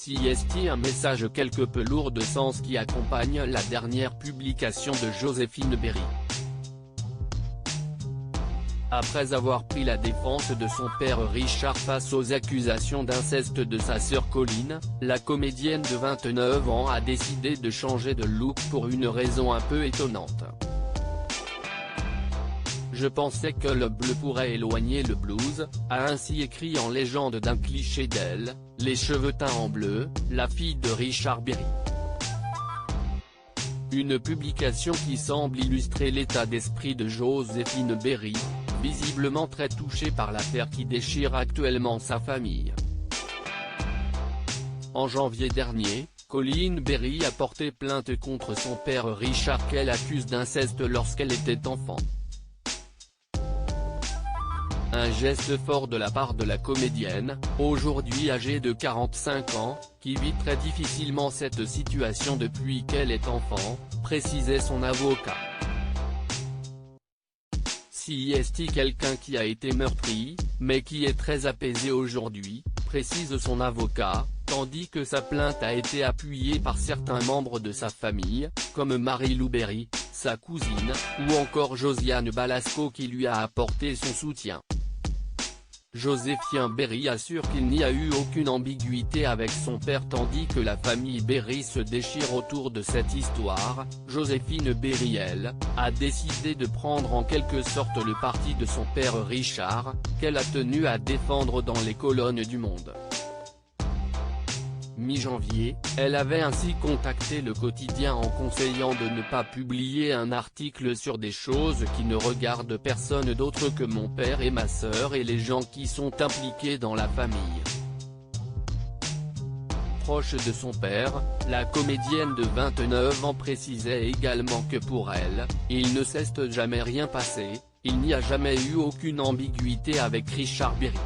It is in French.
CST, un message quelque peu lourd de sens qui accompagne la dernière publication de Joséphine Berry. Après avoir pris la défense de son père Richard face aux accusations d'inceste de sa sœur Colline, la comédienne de 29 ans a décidé de changer de look pour une raison un peu étonnante. Je pensais que le bleu pourrait éloigner le blues, a ainsi écrit en légende d'un cliché d'elle, les cheveux teints en bleu, la fille de Richard Berry. Une publication qui semble illustrer l'état d'esprit de Joséphine Berry, visiblement très touchée par l'affaire qui déchire actuellement sa famille. En janvier dernier, Colline Berry a porté plainte contre son père Richard qu'elle accuse d'inceste lorsqu'elle était enfant. Un geste fort de la part de la comédienne, aujourd'hui âgée de 45 ans, qui vit très difficilement cette situation depuis qu'elle est enfant, précisait son avocat. CST, quelqu'un qui a été meurtri, mais qui est très apaisé aujourd'hui, précise son avocat, tandis que sa plainte a été appuyée par certains membres de sa famille, comme Marie-Lou Berry, sa cousine, ou encore Josiane Balasco qui lui a apporté son soutien. Joséphine Berry assure qu'il n'y a eu aucune ambiguïté avec son père tandis que la famille Berry se déchire autour de cette histoire. Joséphine Berry, elle, a décidé de prendre en quelque sorte le parti de son père Richard, qu'elle a tenu à défendre dans les colonnes du Monde. Mi-janvier, elle avait ainsi contacté le quotidien en conseillant de ne pas publier un article sur des choses qui ne regardent personne d'autre que mon père et ma sœur et les gens qui sont impliqués dans la famille. Proche de son père, la comédienne de 29 ans précisait également que pour elle, il ne s'est jamais rien passé, il n'y a jamais eu aucune ambiguïté avec Richard Berry.